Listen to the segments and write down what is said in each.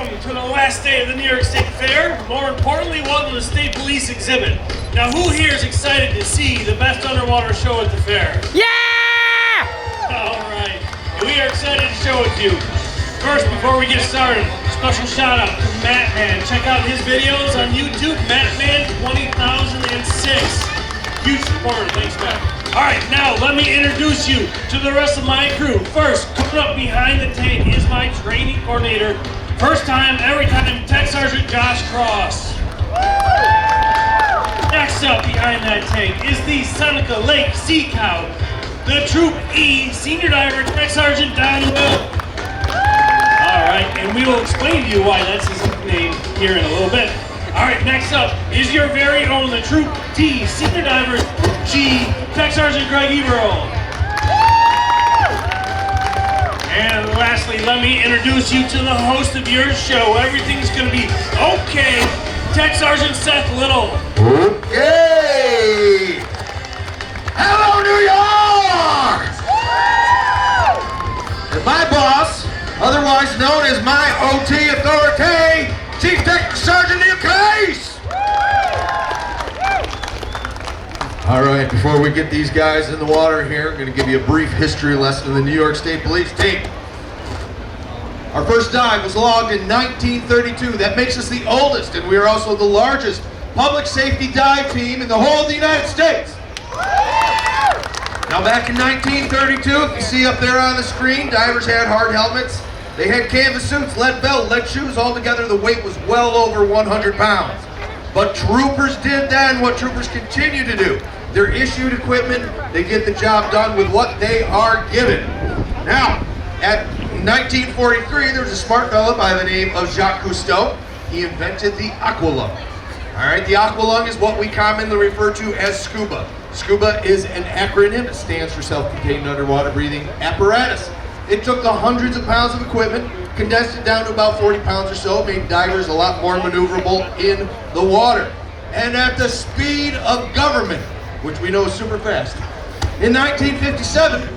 welcome to the last day of the New York State Fair. More importantly, welcome to the State Police exhibit. Now, who here is excited to see the best underwater show at the fair? Yeah! All right, we are excited to show it to you. First, before we get started, special shout out to Mattman. Check out his videos on YouTube, Mattman 20006. Huge supporter, thanks Matt. All right, now let me introduce you to the rest of my crew. First, coming up behind the tank is my training coordinator. First time, every time, Tech Sergeant Josh Cross. Next up behind that tank is the Seneca Lake Sea Cow, the Troop E Senior Diver, Tech Sergeant Don Will. All right, and we will explain to you why that's his name here in a little bit. All right, next up is your very own, the Troop T Senior Diver, G, Tech Sergeant Greg Eberl. And lastly, let me introduce you to the host of your show. Everything's gonna be okay, Tech Sergeant Seth Little. Okay! Hello, New York! And my boss, otherwise known as my OT authority, Chief Tech Sergeant Neil Case! All right, before we get these guys in the water here, I'm going to give you a brief history lesson of the New York State Police team. Our first dive was logged in 1932. That makes us the oldest, and we are also the largest public safety dive team in the whole of the United States. Now back in 1932, if you see up there on the screen, divers had hard helmets. They had canvas suits, lead belt, lead shoes. Altogether, the weight was well over 100 pounds. But troopers did then what troopers continue to do. They're issued equipment, they get the job done with what they are given. Now, at 1943, there was a smart fellow by the name of Jacques Cousteau. He invented the aqualung. All right, the aqualung is what we commonly refer to as scuba. Scuba is an acronym. It stands for self-contained underwater breathing apparatus. It took the hundreds of pounds of equipment, condensed it down to about 40 pounds or so, made divers a lot more maneuverable in the water. And at the speed of government, which we know is super fast. In 1957,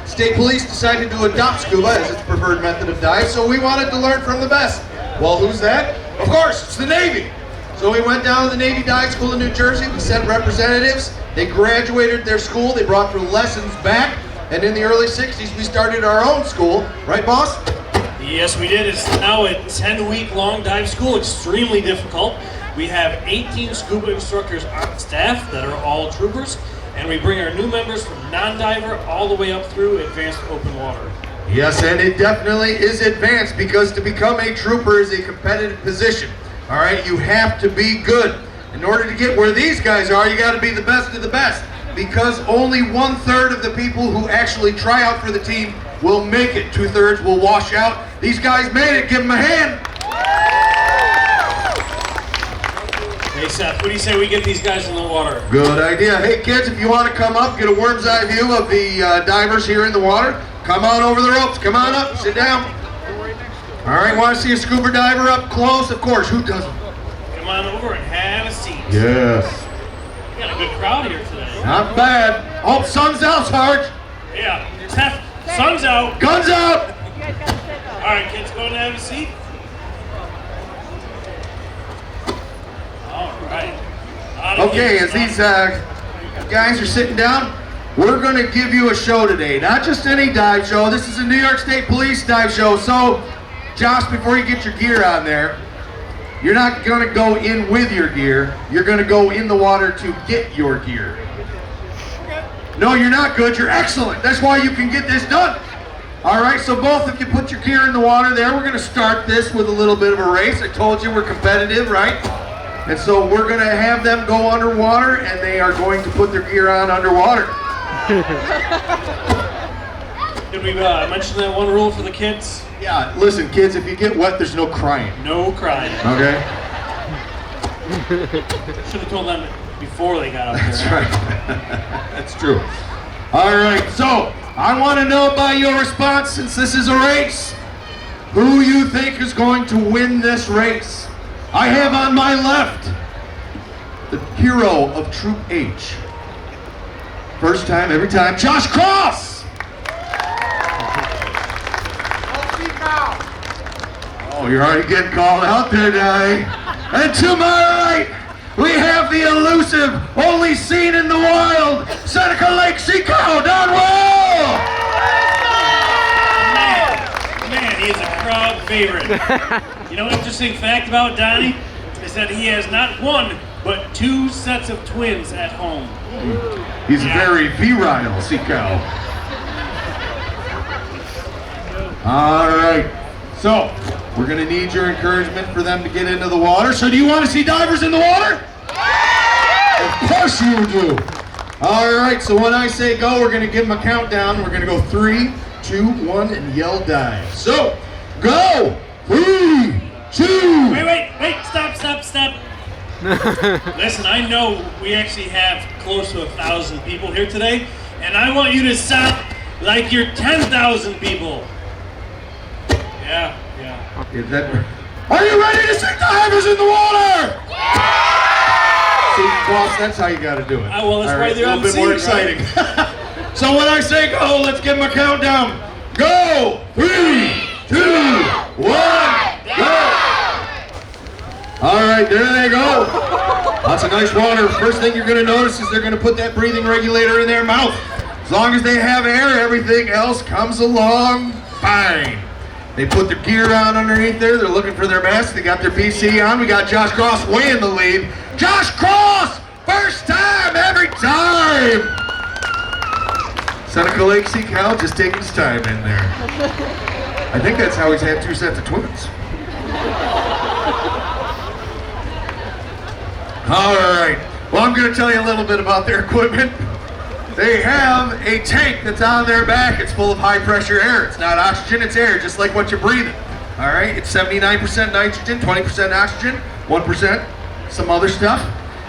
State Police decided to adopt scuba as its preferred method of dive, so we wanted to learn from the best. Well, who's that? Of course, it's the Navy. So we went down to the Navy Dive School in New Jersey, we sent representatives, they graduated their school, they brought their lessons back, and in the early 60s, we started our own school. Right, boss? Yes, we did. It's now a 10-week-long dive school, extremely difficult. We have 18 scuba instructors on staff that are all troopers, and we bring our new members from non-diver all the way up through advanced open water. Yes, and it definitely is advanced because to become a trooper is a competitive position. All right, you have to be good. In order to get where these guys are, you got to be the best of the best, because only 1/3 of the people who actually try out for the team will make it. 2/3 will wash out. These guys made it. Give them a hand. Hey Seth, what do you say we get these guys in the water? Good idea. Hey kids, if you want to come up, get a worm's eye view of the divers here in the water, come on over the ropes. Come on up, sit down. All right, want to see a scuba diver up close? Of course, who doesn't? Come on over and have a seat. Yes. We got a good crowd here today. Not bad. Oh, sun's out, Sarge. Yeah, Seth, sun's out. Guns out. All right, kids, go and have a seat. All right. Okay, as these guys are sitting down, we're going to give you a show today. Not just any dive show. This is a New York State Police dive show. So, Josh, before you get your gear on there, you're not going to go in with your gear. You're going to go in the water to get your gear. No, you're not good. You're excellent. That's why you can get this done. All right, so both of you put your gear in the water there. We're going to start this with a little bit of a race. I told you we're competitive, right? And so we're going to have them go underwater, and they are going to put their gear on underwater. Did we mention that one rule for the kids? Yeah, listen, kids, if you get wet, there's no crying. No crying. Okay? Should have told them before they got up there. That's right. That's true. All right, so I want to know by your response, since this is a race, who you think is going to win this race. I have on my left the hero of Troop H. First time, every time, Josh Cross! Oh, you're already getting called out there, Donnie. And to my right, we have the elusive, only seen in the wild, Seneca Lake Sea Cow, Don Will! Man, he is a crowd favorite. You know, interesting fact about Donnie is that he has not one, but 2 sets of twins at home. He's very virile, Sea Cow. All right, so we're gonna need your encouragement for them to get into the water. So do you want to see divers in the water? Of course you do. All right, so when I say go, we're gonna give them a countdown. We're gonna go 3, 2, 1, and yell dive. So, go! 3, 2. Wait, stop. Listen, I know we actually have close to 1,000 people here today, and I want you to stop like you're 10,000 people. Yeah. Is that... Are you ready to see divers in the water? Yeah! See, boss, that's how you got to do it. Well, that's all why right, they're a little bit more exciting. Right? So when I say go, let's give them a countdown. Go! 3, 2, 1, go! All right, there they go. Lots of nice water. First thing you're going to notice is they're going to put that breathing regulator in their mouth. As long as they have air, everything else comes along fine. They put their gear on underneath there. They're looking for their mask. They got their PC on. We got Josh Cross way in the lead. Josh Cross! First time, every time! Seneca Lake Sea Cow just taking his time in there. I think that's how he's had 2 sets of twins. All right. Well, I'm going to tell you a little bit about their equipment. They have a tank that's on their back. It's full of high pressure air. It's not oxygen, it's air, just like what you're breathing. All right, it's 79% nitrogen, 20% oxygen, 1% some other stuff.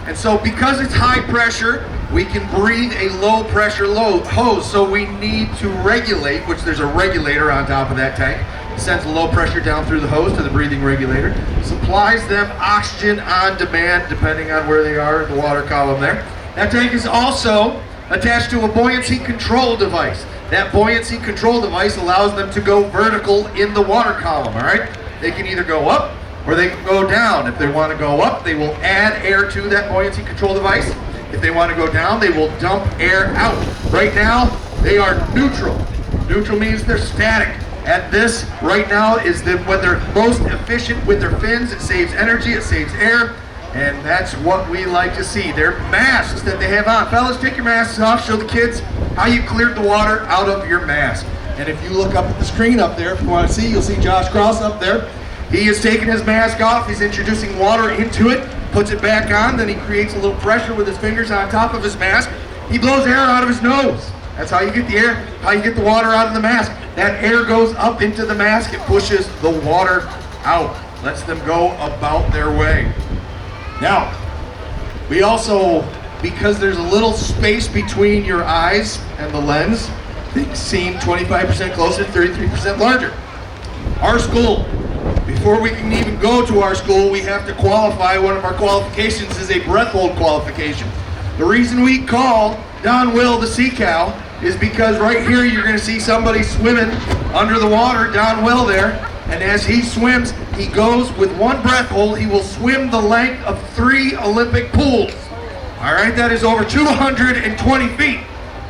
And so because it's high pressure, we can breathe a low pressure hose. So we need to regulate, which there's a regulator on top of that tank. It sends the low pressure down through the hose to the breathing regulator. Supplies them oxygen on demand, depending on where they are in the water column there. That tank is also attached to a buoyancy control device. That buoyancy control device allows them to go vertical in the water column, all right? They can either go up or they can go down. If they want to go up, they will add air to that buoyancy control device. If they want to go down, they will dump air out. Right now, they are neutral. Neutral means they're static. At this, right now, is when they're most efficient with their fins. It saves energy, it saves air. And that's what we like to see. Their masks that they have on. Fellas, take your masks off. Show the kids how you cleared the water out of your mask. And if you look up at the screen up there, if you want to see, you'll see Josh Cross up there. He is taking his mask off. He's introducing water into it, puts it back on, then he creates a little pressure with his fingers on top of his mask. He blows air out of his nose. That's how you get the air, how you get the water out of the mask. That air goes up into the mask. It pushes the water out, lets them go about their way. Now, we also, because there's a little space between your eyes and the lens, things seem 25% closer, 33% larger. Our school, before we can even go to our school, we have to qualify. One of our qualifications is a breath hold qualification. The reason we call Don Will the Sea Cow is because right here you're going to see somebody swimming under the water, Don Will there. And as he swims, he goes with one breath hold. He will swim the length of 3 Olympic pools. All right, that is over 220 feet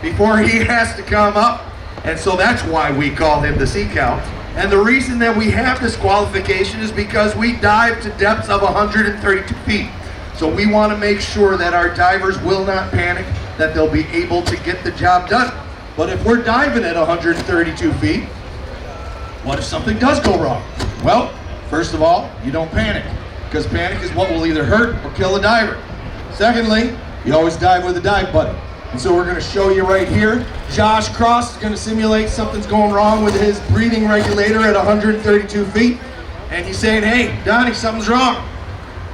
before he has to come up. And so that's why we call him the Sea Cow. And the reason that we have this qualification is because we dive to depths of 132 feet. So we want to make sure that our divers will not panic, that they'll be able to get the job done. But if we're diving at 132 feet, what if something does go wrong? Well, first of all, you don't panic, because panic is what will either hurt or kill a diver. Secondly, you always dive with a dive buddy. And so we're going to show you right here. Josh Cross is going to simulate something's going wrong with his breathing regulator at 132 feet. And he's saying, hey, Donnie, something's wrong.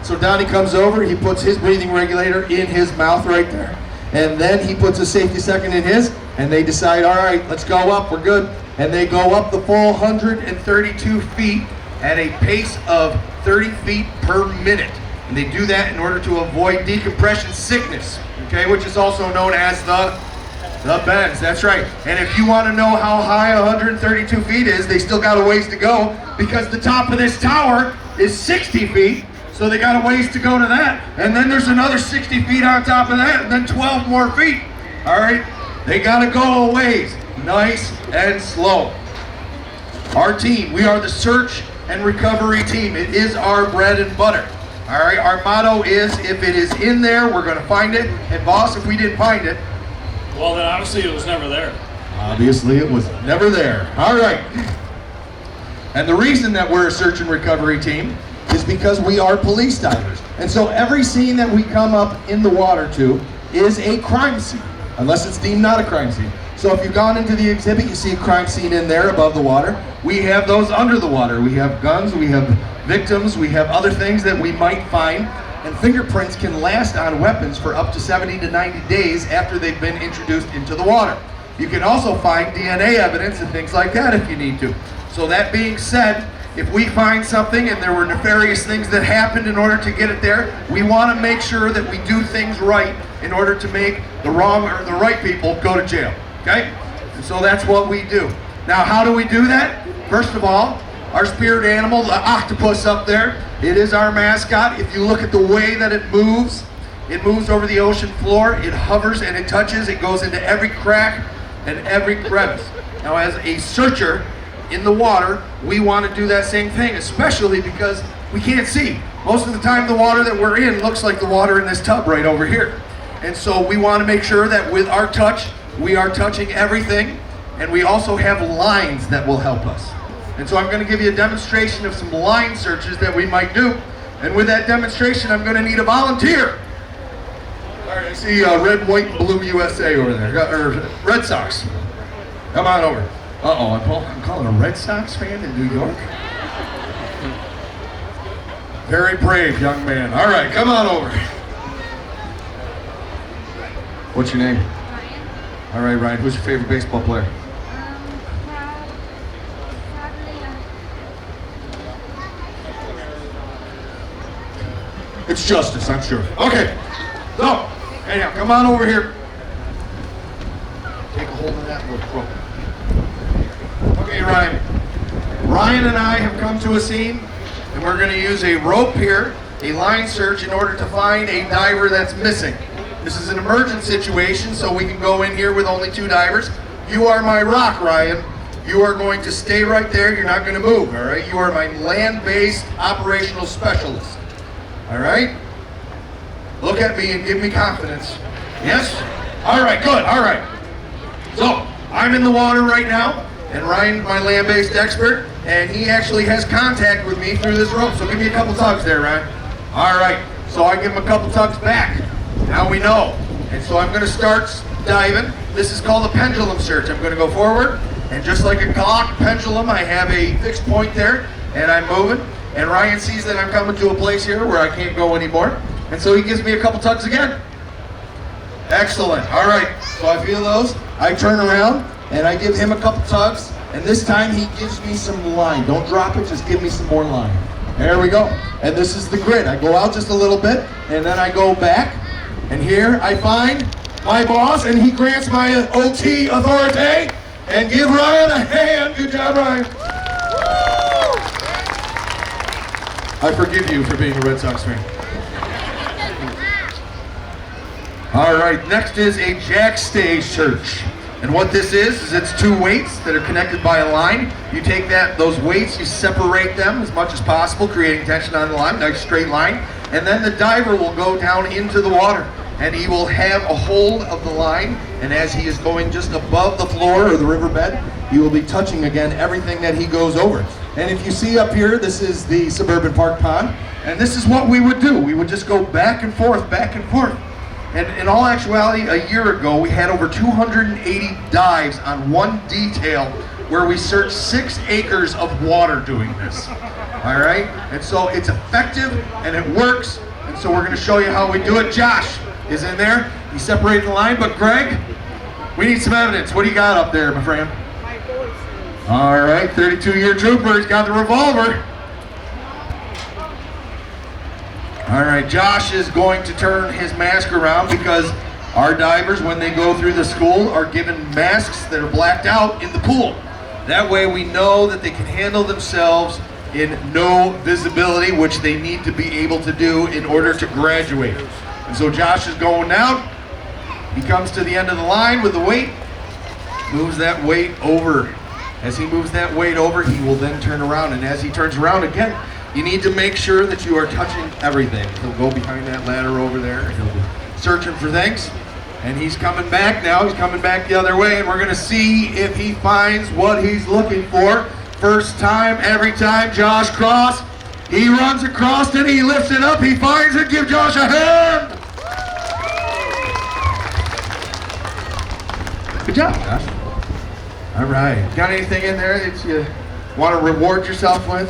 So Donnie comes over, he puts his breathing regulator in his mouth right there. And then he puts a safety second in his, and they decide, all right, let's go up, we're good. And they go up the full 132 feet at a pace of 30 feet per minute. And they do that in order to avoid decompression sickness, okay, which is also known as the The bends, that's right. And if you want to know how high 132 feet is, they still got a ways to go because the top of this tower is 60 feet. So they got a ways to go to that. And then there's another 60 feet on top of that, and then 12 more feet. All right, they got to go a ways, nice and slow. Our team, we are the search and recovery team. It is our bread and butter. All right, our motto is if it is in there, we're going to find it. And boss, if we didn't find it, well, then obviously it was never there. Obviously it was never there. All right. And the reason that we're a search and recovery team is because we are police divers. And so every scene that we come up in the water to is a crime scene, unless it's deemed not a crime scene. So if you've gone into the exhibit, you see a crime scene in there above the water. We have those under the water. We have guns, we have victims, we have other things that we might find. And fingerprints can last on weapons for up to 70 to 90 days after they've been introduced into the water. You can also find DNA evidence and things like that if you need to. So that being said, if we find something and there were nefarious things that happened in order to get it there, we want to make sure that we do things right in order to make the wrong or the right people go to jail, okay? And so that's what we do. Now, how do we do that? First of all, our spirit animal, the octopus up there, it is our mascot. If you look at the way that it moves over the ocean floor, it hovers and it touches, it goes into every crack and every crevice. Now, as a searcher in the water, we want to do that same thing, especially because we can't see. Most of the time, the water that we're in looks like the water in this tub right over here. And so we want to make sure that with our touch, we are touching everything, and we also have lines that will help us. And so I'm going to give you a demonstration of some line searches that we might do. And with that demonstration, I'm going to need a volunteer. All right, I see red, white, and blue USA over there, or Red Sox. Come on over. Uh-oh, I'm calling a Red Sox fan in New York? Very brave young man. All right, come on over. What's your name? Ryan. All right, Ryan, who's your favorite baseball player? It's Justice, I'm sure. Okay, so, anyhow, come on over here. Take a hold of that little rope. Okay, Ryan. Ryan and I have come to a scene, and we're going to use a rope here, a line search, in order to find a diver that's missing. This is an emergent situation, so we can go in here with only 2 divers. You are my rock, Ryan. You are going to stay right there. You're not going to move, all right? You are my land-based operational specialist. All right? Look at me and give me confidence. Yes? All right, good, all right. So, I'm in the water right now, and Ryan's my land-based expert, and he actually has contact with me through this rope, so give me a couple tugs there, Ryan. All right, so I give him a couple tugs back. Now we know. And so I'm gonna start diving. This is called a pendulum search. I'm gonna go forward, and just like a clock pendulum, I have a fixed point there, and I'm moving. And Ryan sees that I'm coming to a place here where I can't go anymore. And so he gives me a couple tugs again. Excellent, all right. So I feel those, I turn around, and I give him a couple tugs, and this time he gives me some line. Don't drop it, just give me some more line. There we go. And this is the grid. I go out just a little bit, and then I go back, and here I find my boss, and he grants my OT authority, and give Ryan a hand. Good job, Ryan. I forgive you for being a Red Sox fan. All right, next is a jack stay search. And what this is it's 2 weights that are connected by a line. You take those weights, you separate them as much as possible, creating tension on the line, nice straight line. And then the diver will go down into the water, and he will have a hold of the line. And as he is going just above the floor or the riverbed, he will be touching again everything that he goes over. And if you see up here, this is the Suburban Park Pond. And this is what we would do. We would just go back and forth, back and forth. And in all actuality, a year ago, we had over 280 dives on one detail where we searched 6 acres of water doing this. All right? And so it's effective and it works. And so we're going to show you how we do it. Josh is in there. He separated the line. But Greg, we need some evidence. What do you got up there, my friend? All right, 32-year trooper. He's got the revolver. All right, Josh is going to turn his mask around because Our divers, when they go through the school, are given masks that are blacked out in the pool. That way we know that they can handle themselves in no visibility, which they need to be able to do in order to graduate. And so Josh is going down. He comes to the end of the line with the weight, moves that weight over. As he moves that weight over, he will then turn around, and as he turns around again, you need to make sure that you are touching everything. He'll go behind that ladder over there, and he'll be searching for things. And he's coming back now. He's coming back the other way, and we're going to see if he finds what he's looking for. First time, every time, Josh Cross. He runs across and he lifts it up. He finds it. Give Josh a hand. Good job, Josh. All right. Got anything in there that you want to reward yourself with?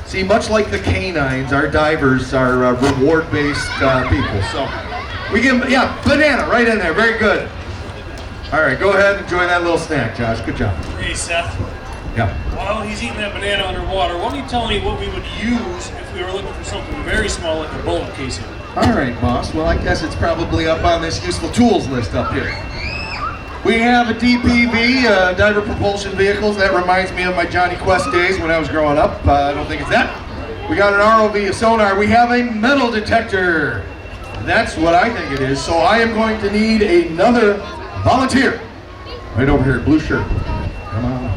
See, much like the canines, our divers are reward-based people. So we give them, yeah, banana right in there. Very good. All right, go ahead and enjoy that little snack, Josh. Good job. Hey, Seth. Yeah. While he's eating that banana underwater, why don't you tell me what we would use if we were looking for something very small like a bullet casing? All right, boss. Well, I guess it's probably up on this useful tools list up here. We have a DPV, diver propulsion vehicles. That reminds me of my Johnny Quest days when I was growing up. I don't think it's that. We got an ROV, a sonar. We have a metal detector. That's what I think it is. So I am going to need another volunteer. Right over here, blue shirt. Come on.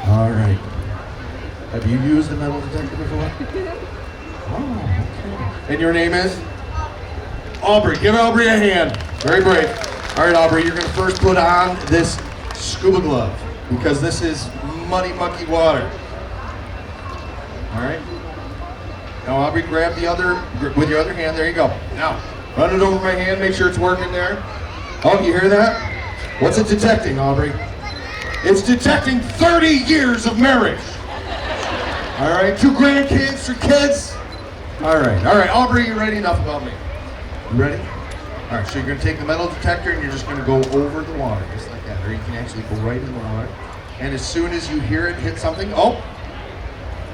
All right. Have you used a metal detector before? Oh, okay. And your name is? Aubrey. Give Aubrey a hand. Very brave. All right, Aubrey, you're going to first put on this scuba glove because this is muddy, mucky water. All right. Now, Aubrey, grab the other, with your other hand. There you go. Now, run it over my hand. Make sure it's working there. Oh, you hear that? What's it detecting, Aubrey? It's detecting 30 years of marriage. All right, 2 grandkids, 3 kids. All right, Aubrey, you ready? Enough about me. You ready? All right, so you're gonna take the metal detector and you're just gonna go over the water, just like that. Or you can actually go right in the water. And as soon as you hear it hit something, oh,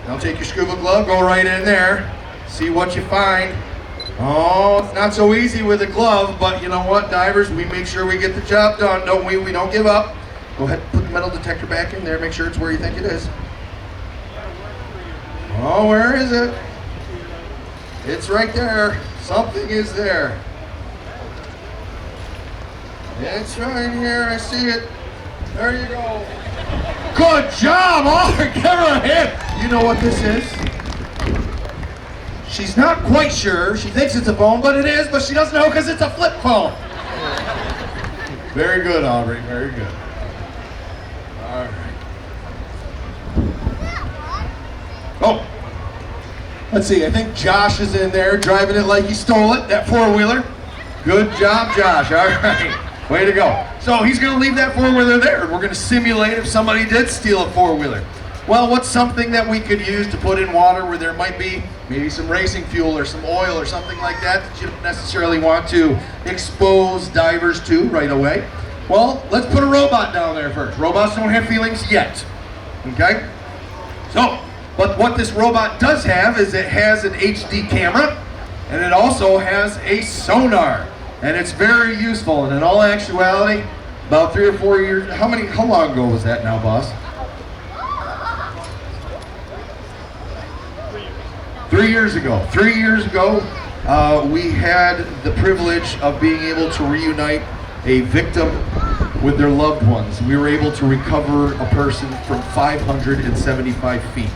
now take your scuba glove, go right in there, see what you find. Oh, it's not so easy with a glove, but you know what, divers, we make sure we get the job done, don't we? We don't give up. Go ahead and put the metal detector back in there, make sure it's where you think it is. Oh, where is it? It's right there. Something is there. It's right here, I see it. There you go. Good job, Aubrey, give her a hand. You know what this is? She's not quite sure. She thinks it's a phone, but it is, but she doesn't know because it's a flip phone. Very good, Aubrey, very good. All right. Oh, let's see, I think Josh is in there driving it like he stole it, that 4-wheeler. Good job, Josh, all right. Way to go. So he's gonna leave that 4-wheeler there, and we're gonna simulate if somebody did steal a 4-wheeler. Well, what's something that we could use to put in water where there might be maybe some racing fuel or some oil or something like that that you don't necessarily want to expose divers to right away? Well, let's put a robot down there first. Robots don't have feelings yet, okay? So, but what this robot does have is it has an HD camera, and it also has a sonar, and it's very useful. And in all actuality, about 3 or 4 years, how long ago was that now, boss? 3 years ago. 3 years ago, we had the privilege of being able to reunite a victim with their loved ones. We were able to recover a person from 575 feet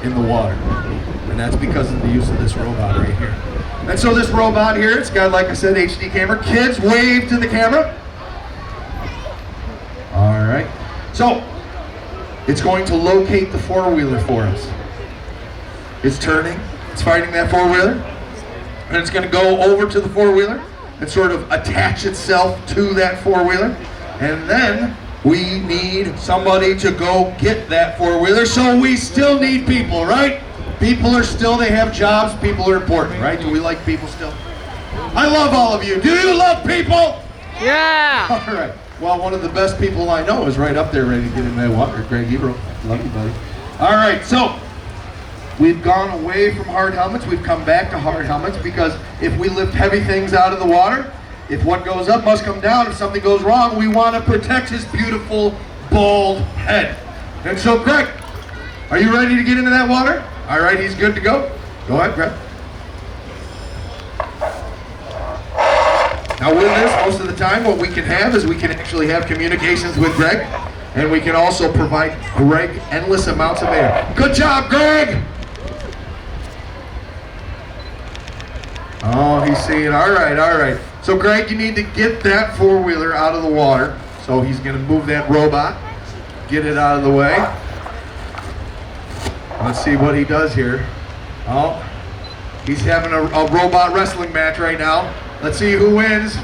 in the water. And that's because of the use of this robot right here. And so this robot here, it's got, like I said, HD camera. Kids, wave to the camera. All right. So, it's going to locate the 4-wheeler for us. It's turning, it's finding that 4-wheeler, and it's gonna go over to the 4-wheeler and sort of attach itself to that 4-wheeler. And then we need somebody to go get that 4-wheeler, so we still need people, right? People are still, they have jobs, people are important, right? Do we like people still? I love all of you. Do you love people? Yeah! All right. Well, one of the best people I know is right up there ready to get in that water. Greg Ebro. Love you, buddy. All right, so We've gone away from hard helmets. We've come back to hard helmets because if we lift heavy things out of the water, if what goes up must come down, if something goes wrong, we want to protect his beautiful, bald head. And so, Greg, are you ready to get into that water? All right, he's good to go. Go ahead, Greg. Now with this, most of the time, what we can have is we can actually have communications with Greg, and we can also provide Greg endless amounts of air. Good job, Greg! Oh, he's seeing, all right, all right. So Greg, you need to get that four-wheeler out of the water. So he's gonna move that robot, get it out of the way. Let's see what he does here. Oh, he's having a robot wrestling match right now. Let's see who wins.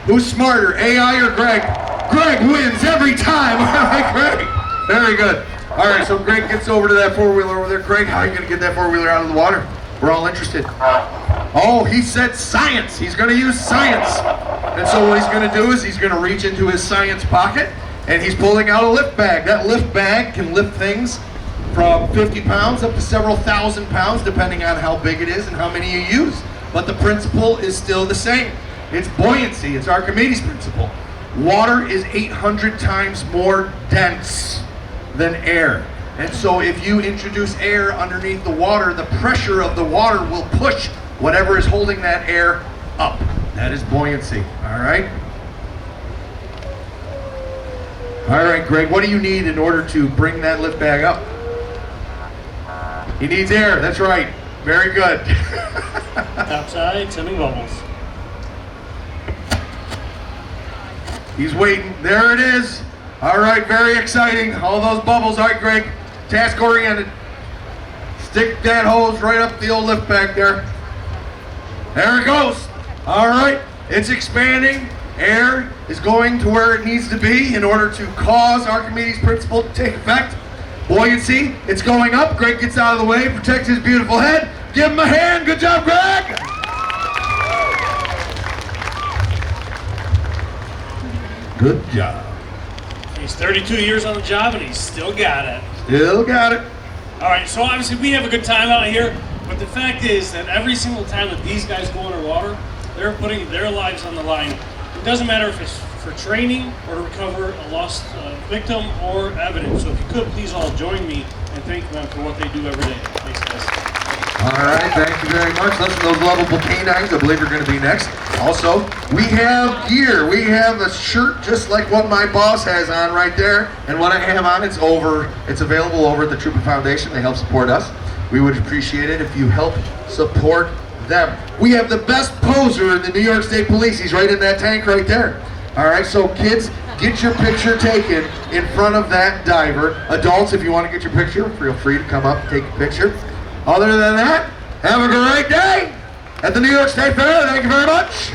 Who's smarter, AI or Greg? Greg wins every time. All right, Greg. Very good. All right, so Greg gets over to that four-wheeler over there. Greg, how are you gonna get that four-wheeler out of the water? We're all interested. Oh, he said science. He's gonna use science. And so what he's gonna do is he's gonna reach into his science pocket and he's pulling out a lift bag. That lift bag can lift things from 50 pounds up to several thousand pounds, depending on how big it is and how many you use. But the principle is still the same. It's buoyancy. It's Archimedes' principle. Water is 800 times more dense than air. And so if you introduce air underneath the water, the pressure of the water will push whatever is holding that air up. That is buoyancy, all right? All right, Greg, what do you need in order to bring that lift bag up? He needs air, that's right. Very good. Outside, sending bubbles. He's waiting. There it is. All right, very exciting. All those bubbles. All right, Greg, task oriented. Stick that hose right up the old lift back there. There it goes. All right, it's expanding. Air is going to where it needs to be in order to cause Archimedes' principle to take effect. Buoyancy, it's going up. Greg gets out of the way, protects his beautiful head. Give him a hand. Good job, Greg. Good job. He's 32 years on the job and he's still got it. Still got it. All right, so obviously we have a good time out here, but the fact is that every single time that these guys go underwater, they're putting their lives on the line. It doesn't matter if it's for training or to recover a lost victim or evidence. So if you could, please all join me and thank them for what they do every day. Thanks, guys. All right, thank you very much. Listen, those lovable canines, I believe, are going to be next. Also, we have gear. We have a shirt just like what my boss has on right there. And what I have on, it's available over at the Trooper Foundation. They help support us. We would appreciate it if you help support them. We have the best poser in the New York State Police. He's right in that tank right there. All right, so kids, get your picture taken in front of that diver. Adults, if you want to get your picture, feel free to come up and take a picture. Other than that, have a great day at the New York State Fair. Thank you very much.